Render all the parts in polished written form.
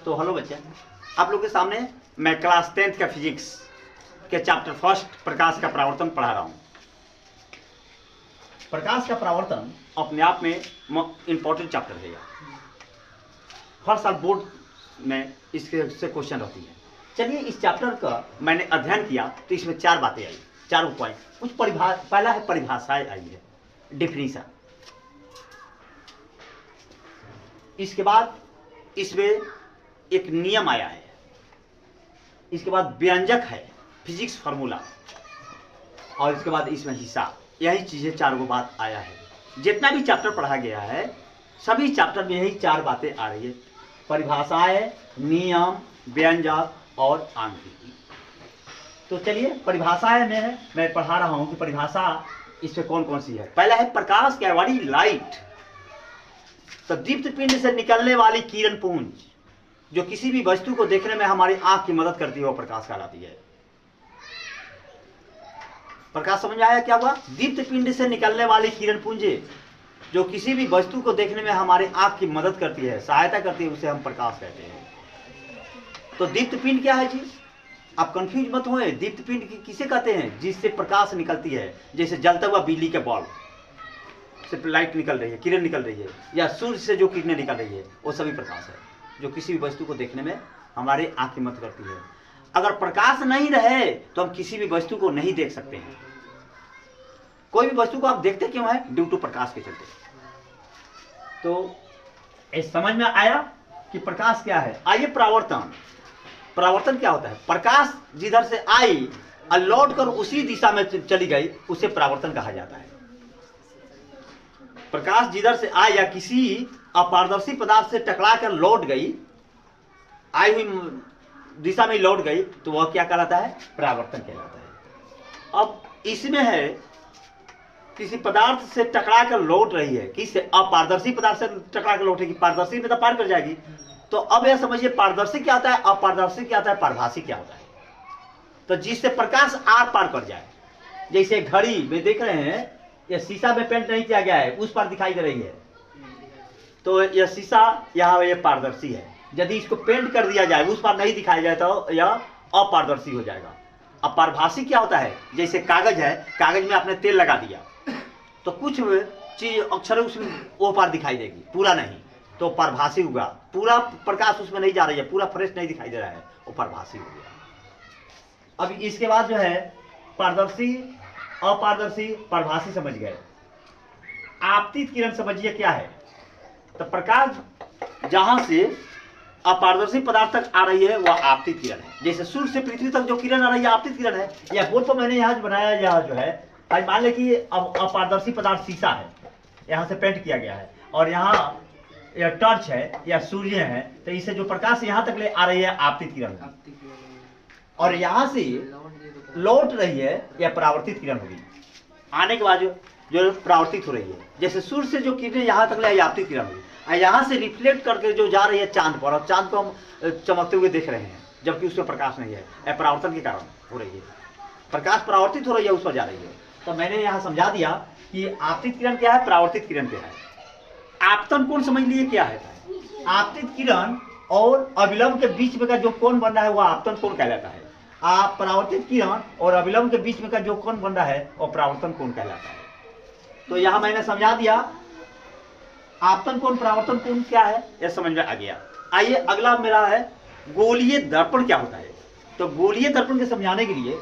तो हेलो बच्चे, आप लोग के सामने मैं क्लास 10th का फिजिक्स के चैप्टर फर्स्ट प्रकाश का परावर्तन पढ़ा रहा हूँ। प्रकाश का परावर्तन अपने आप में इंपॉर्टेंट चैप्टर है। हर साल बोर्ड में इसके से क्वेश्चन रहती है। चलिए, इस चैप्टर का मैंने अध्ययन किया तो इसमें 4 बातें आई, 4 पॉइंट। कुछ पहला है परिभाषाएं आई है, डिफिनीशन। इसके बाद इसमें एक नियम आया है। इसके बाद व्यंजक है, फिजिक्स फार्मूला, और इसके बाद इसमें हिसाब। यही चीजें 4 बात आया है। जितना भी चैप्टर पढ़ा गया है सभी चैप्टर में यही 4 बातें आ रही है, परिभाषाएं, नियम, व्यंजक और आंतरिक। तो चलिए, परिभाषाएं में मैं पढ़ा रहा हूं कि परिभाषा इसमें कौन कौन सी है। पहला है प्रकाश क्या, व्हाट इज लाइट। तो दीप्त पिंड से निकलने वाली किरण पुंज जो किसी भी वस्तु को देखने में हमारी आंख की मदद करती है वो प्रकाश कहलाती है। प्रकाश समझ में आया क्या हुआ? दीप्त पिंड से निकलने वाली किरण पुंज जो किसी भी वस्तु को देखने में हमारे आंख की मदद करती है, सहायता करती है, उसे हम प्रकाश कहते हैं। तो दीप्त पिंड क्या है जी? आप कंफ्यूज मत होए। दीप्त पिंड किसे कहते हैं? जिससे प्रकाश निकलती है, जैसे जलता हुआ बिजली के बल्ब से लाइट निकल रही है, किरण निकल रही है, या सूर्य से जो किरणें निकल रही है, वो सभी प्रकाश है जो किसी भी वस्तु को देखने में हमारी आंख की मदद करती है। अगर प्रकाश नहीं रहे तो हम किसी भी वस्तु को नहीं देख सकते हैं। कोई भी वस्तु को आप देखते क्यों है? ड्यू टू प्रकाश के चलते। तो इस समझ में आया कि प्रकाश क्या है। आइए, परावर्तन। परावर्तन क्या होता है? प्रकाश जिधर से आई और लौट कर उसी दिशा में चली गई, उसे परावर्तन कहा जाता है। प्रकाश जिधर से आई या किसी अपारदर्शी पदार्थ से टकरा कर लौट गई, आई हुई दिशा में लौट गई, तो वह क्या कहलाता है? परावर्तन कहलाता है। अब इसमें है किसी पदार्थ से टकरा कर लौट रही है, किसी अपारदर्शी पदार्थ से टकरा कर लौटेगी, पारदर्शी में तो पार कर जाएगी। तो अब यह समझिए, पारदर्शी क्या होता है, अपारदर्शी क्या होता है, पारभासी क्या होता है। तो जिससे प्रकाश आर पार कर जाए, जैसे घड़ी में देख रहे हैं, यह शीशा में पेंट नहीं किया गया है, उस पर दिखाई दे रही है, तो यह शीशा यहाँ ये पारदर्शी है। यदि इसको पेंट कर दिया जाए, उस पर नहीं दिखाया जाए, तो यह अपारदर्शी हो जाएगा। अपारभासी क्या होता है? जैसे कागज है, कागज में आपने तेल लगा दिया तो कुछ चीज अक्षर उसमें वो पार दिखाई देगी, पूरा नहीं, तो पारभासी होगा। पूरा प्रकाश उसमें नहीं जा रही है, पूरा फ्रेश नहीं दिखाई दे रहा है, वो पारभासी हो गया। अब इसके बाद जो है पारदर्शी, अपारदर्शी, पारभासी समझ गए। आपतित किरण समझिए क्या है। तो प्रकाश जहां से अपारदर्शी पदार्थ तक आ रही है वह आपतित किरण है। जैसे सूर्य से पृथ्वी तक जो किरण आ रही है आपतित किरण है। यह बोर्ड पर मैंने यहाँ बनाया, यह जो है मान लें कि अब अपारदर्शी पदार्थ शीशा है, यहाँ से पेंट किया गया है, और यहाँ यह टॉर्च है या सूर्य है, तो इससे जो प्रकाश यहाँ तक ले आ रही है आपतित किरण है, और यहाँ से लौट रही है यह परावर्तित किरण होगी। आने के बाद जो परावर्तित हो रही है, जैसे सूर्य से जो किरणें यहाँ तक ले आपतित किरण होगी, और यहाँ से रिफ्लेक्ट करके जो जा रही है चांद पर, और चांद को हम चमकते हुए देख रहे हैं, जबकि उसमें प्रकाश नहीं है, यह परावर्तन के कारण हो रही है। प्रकाश परावर्तित हो रही है, उस पर जा रही है। तो मैंने यहाँ समझा दिया कि आपतित किरण क्या है, परावर्तित किरण क्या है। आपतन कोण समझ लिए क्या है। आपतित किरण और अविलंब के बीच में का जो कोण बन रहा है वह आपतन कोण कहलाता है। आप परावर्तित किरण और अविलंब के बीच में का जो कोण बन रहा है वह परावर्तन कोण कहलाता है। तो यहाँ मैंने समझा दिया आपतन कोण, परावर्तन कोण क्या है, यह समझ में आ गया। आइए, अगला मेरा है गोलीय दर्पण क्या होता है। तो गोलीय दर्पण के समझाने के लिए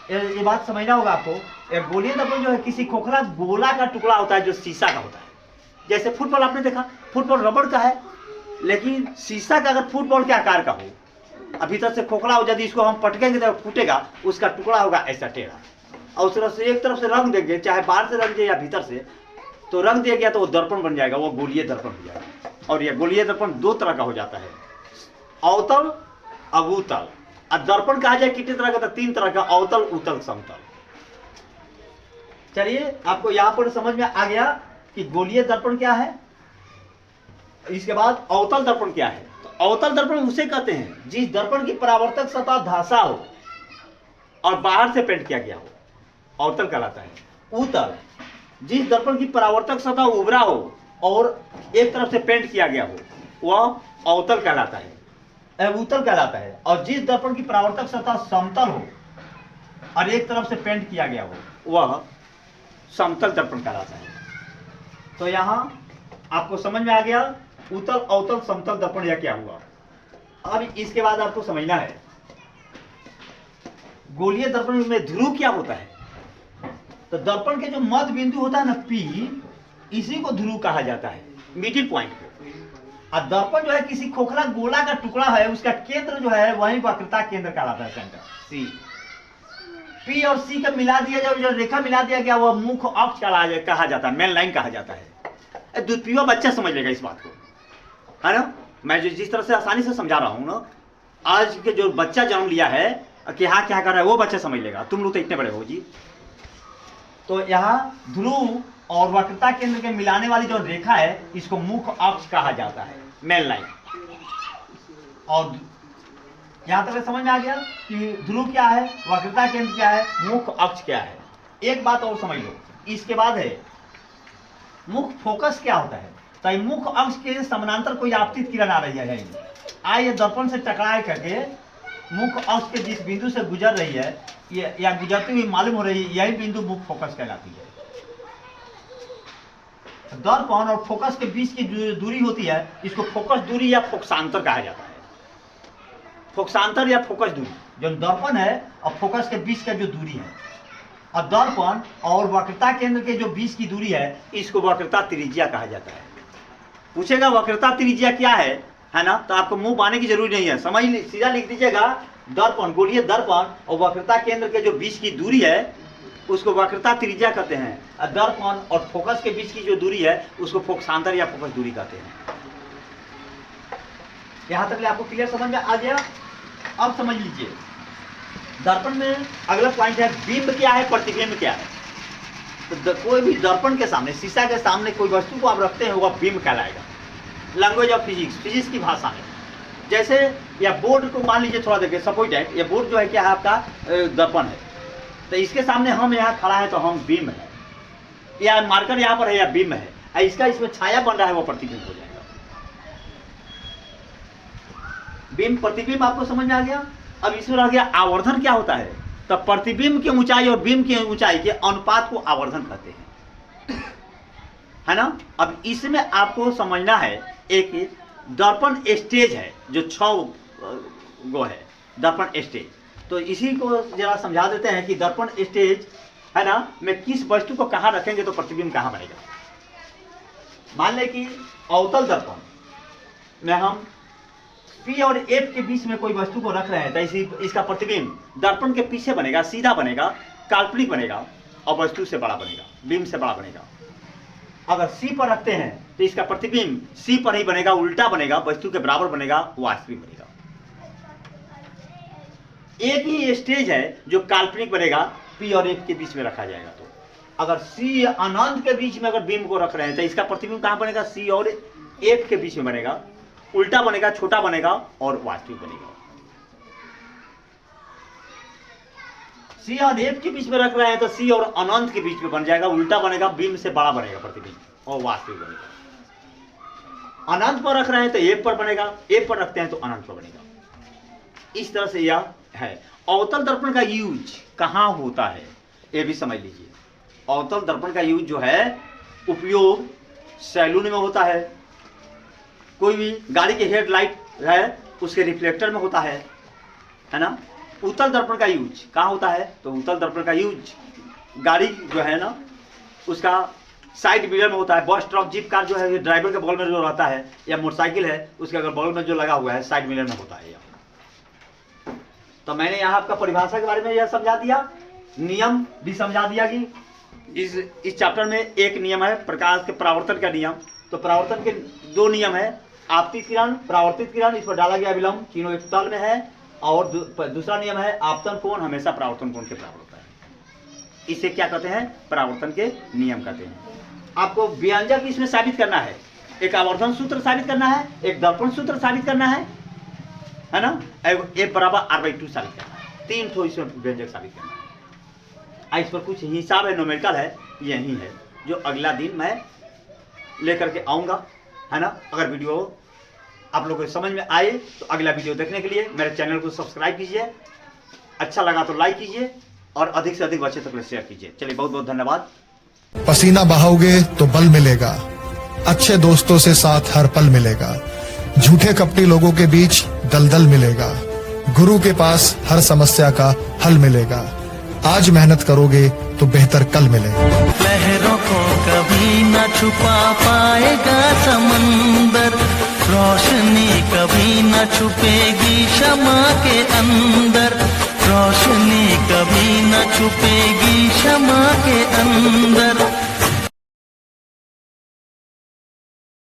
ये बात समझना होगा आपको। एक गोलीय दर्पण जो है किसी खोखला गोला का टुकड़ा होता है जो शीशा का होता है। जैसे फुटबॉल आपने देखा, फुटबॉल रबड़ का है, लेकिन शीशा का अगर फुटबॉल के आकार का हो, अभी तक से खोखला हो, यदि इसको हम पटकेंगे तो फूटेगा, उसका टुकड़ा होगा ऐसा टेढ़ा, और उस तरफ से एक तरफ से रंग देंगे, चाहे बाहर से रंग दे या भीतर से, तो रंग दिया गया तो वो दर्पण बन जाएगा, वो गोलीय दर्पण हो जाएगा। और यह गोलीय दर्पण 2 तरह का हो जाता है, अवतल, अवतल। और दर्पण कहा जाए कितने तरह का? तो 3 तरह का, अवतल, उतल, समतल। चलिए, आपको यहां पर समझ में आ गया कि गोलीय दर्पण क्या है। इसके बाद अवतल दर्पण क्या है। तो अवतल दर्पण उसे कहते हैं जिस दर्पण की परावर्तक सतह धासा हो और बाहर से पेंट किया गया हो, अवतल कहलाता है। उतल, जिस दर्पण की परावर्तक सतह उभरा हो और एक तरफ से पेंट किया गया हो वह अवतल कहलाता है, उत्तल कहलाता है। और जिस दर्पण की परावर्तक सतह समतल हो और एक तरफ से पेंट किया गया हो वह समतल दर्पण कहलाता है। तो यहां आपको समझ में आ गया उत्तल, अवतल, समतल दर्पण यह क्या हुआ। अब इसके बाद आपको समझना है गोलीय दर्पण में ध्रुव क्या होता है। तो दर्पण के जो मध्य बिंदु होता है ना P, इसी को ध्रुव कहा जाता है, मिडिल पॉइंट को। और दर्पण जो है किसी खोखला गोला का टुकड़ा है, उसका केंद्र जो है वही वक्रता केंद्र कहलाता है, सेंटर C। P और C का मिला दिया जाए, जो रेखा मिला दिया गया वह मुख्य अक्ष कहा जाता है, मेन लाइन कहा जाता है। द्वितीय बच्चा समझ लेगा इस बात को, है ना। मैं जिस तरह से आसानी से समझा रहा हूं ना, आज के जो बच्चा जन्म लिया है कि हाँ क्या कर रहा है वो बच्चा समझ लेगा, तुम लोग तो इतने बड़े हो जी। तो यहाँ ध्रुव और वक्रता केंद्र के मिलाने वाली जो रेखा है इसको मुख्य अक्ष कहा जाता है, मेन लाइन। और यहां तक समझ में आ गया कि ध्रुव क्या है, वक्रता केंद्र क्या है, मुख्य अक्ष क्या है। एक बात और समझ लो, इसके बाद है मुख्य फोकस क्या होता है। तो मुख्य अक्ष के समानांतर कोई आपतित किरण आ रही है, ये दर्पण से टकराए करके मुख्य अक्ष के जिस बिंदु से गुजर रही है या गुजरती हुई मालूम हो रही है, यही बिंदु मुख्य फोकस कहलाती है। दर्पण और फोकस के बीच की दूरी होती है, इसको फोकस दूरी या फोकसांतर कहा जाता है। फोकसांतर या फोकस दूरी, जो दर्पण है और फोकस के बीच का जो दूरी है, और दर्पण और वक्रता केंद्र के जो बीच की दूरी है इसको वक्रता त्रिज्या कहा जाता है। पूछेगा वक्रता त्रिज्या क्या है ना, तो आपको मुंह पाने की जरूरी नहीं है, समझ सीधा लिख दीजिएगा दर्पण, गोलीय दर्पण और वक्रता केंद्र के जो बीच की दूरी है उसको वक्रता त्रिज्या कहते हैं, और दर्पण और फोकस के बीच की जो दूरी है उसको फोकसांतर या फोकस दूरी कहते हैं। यहां तक आपको क्लियर समझ में आ गया। अब समझ लीजिए दर्पण में अगला पॉइंट है बिंब क्या है, प्रतिबिंब क्या है। तो कोई भी दर्पण के सामने, शीशा के सामने कोई वस्तु को आप रखते हैं वह बिंब कहलाएगा, लैंग्वेज ऑफ फिजिक्स, फिजिक्स की भाषा में। जैसे या बोर्ड को मान लीजिए, थोड़ा देखिए सपोज है ये बोर्ड जो है क्या है आपका दर्पण है, तो इसके सामने हम यहाँ खड़ा है तो हम बिंब है, या मार्कर यहाँ पर है या बिंब है, इसका इसमें छाया बन रहा है वो प्रतिबिंब हो जाएगा। बिंब प्रतिबिंब आपको समझ में आ गया। अब इसमें रह गया आवर्धन क्या होता है। तो प्रतिबिंब की ऊंचाई और बिंब की ऊंचाई के अनुपात को आवर्धन कहते हैं, है ना। अब इसमें आपको समझना है एक दर्पण स्टेज है जो 6 गो है, दर्पण स्टेज। तो इसी को जरा समझा देते हैं कि दर्पण स्टेज है ना में किस वस्तु को कहाँ रखेंगे तो प्रतिबिंब कहाँ बनेगा। मान लें कि अवतल दर्पण में हम P और F के बीच में कोई वस्तु को रख रहे हैं, तो इसका प्रतिबिंब दर्पण के पीछे बनेगा, सीधा बनेगा, काल्पनिक बनेगा और वस्तु से बड़ा बनेगा, बिंब से बड़ा बनेगा। अगर C पर रखते हैं तो इसका प्रतिबिंब C पर ही बनेगा, उल्टा बनेगा, वस्तु के बराबर बनेगा, वास्तविक बनेगा। एक ही स्टेज है जो काल्पनिक बनेगा, P और F के बीच में रखा जाएगा। तो अगर C अनंत के बीच में अगर बिंब को रख रहे हैं तो इसका प्रतिबिंब कहां बनेगा, C और F के बीच में बनेगा, उल्टा बनेगा, छोटा बनेगा और वास्तविक बनेगा। C और F के बीच में रख रहे हैं तो C और अनंत के बीच में बन जाएगा, उल्टा बनेगा, बिंब से बड़ा बनेगा प्रतिबिंब और वास्तविक बनेगा। अनंत पर रख रहे हैं तो F पर बनेगा, F पर रखते हैं तो अनंत पर बनेगा। इस तरह से यह है। अवतल दर्पण का यूज कहां होता है ये भी समझ लीजिए। अवतल दर्पण का यूज जो है उपयोग सैलून में होता है, कोई भी गाड़ी के हेडलाइट है उसके रिफ्लेक्टर में होता है ना। उत्तल दर्पण का यूज कहाँ होता है, तो उत्तल दर्पण का यूज गाड़ी जो है ना उसका साइड मिरर में होता है। बस, ट्रक, जीप, कार जो है ड्राइवर के बगल में जो रहता है, या मोटरसाइकिल है उसके अगर बगल में जो लगा हुआ है साइड मिरर में होता है। तो मैंने यहाँ आपका परिभाषा के बारे में यह समझा दिया, नियम भी समझा दिया कि इस चैप्टर में एक नियम है प्रकाश के परावर्तन का नियम। तो परावर्तन के 2 नियम है, आपतित किरण, परावर्तित किरण, इस पर डाला गया विलंब तीनों एक तल में है, और दूसरा नियम है आपतन कोण हमेशा परावर्तन कोण के बराबर होता है। इसे क्या कहते हैं, परावर्तन के नियम कहते हैं। आपको व्यंजक इसमें साबित करना है, एक आवर्धन सूत्र साबित करना है, एक दर्पण सूत्र साबित करना है ना, F बराबर R/2 साबित करना है। 3 ठो इसमें व्यंजक साबित करना है। इस पर कुछ हिसाब है, न्यूमेरिकल है, यही है जो अगला दिन मैं लेकर के आऊँगा, है ना। अगर वीडियो आप लोगों को समझ में आए तो अगला वीडियो देखने के लिए मेरे चैनल को सब्सक्राइब कीजिए, अच्छा लगा तो लाइक कीजिए और अधिक से अधिक बच्चे तक शेयर कीजिए। चलिए बहुत बहुत धन्यवाद। पसीना बहाओगे तो बल मिलेगा, अच्छे दोस्तों से साथ हर पल मिलेगा, झूठे कपटी लोगों के बीच दलदल मिलेगा, गुरु के पास हर समस्या का हल मिलेगा। आज मेहनत करोगे तो बेहतर कल मिलेगा। लहरों को कभी न छुपा पाएगा समंदर, रोशनी कभी न छुपेगी शमा के अंदर, रोशनी कभी न छुपेगी शमा के अंदर।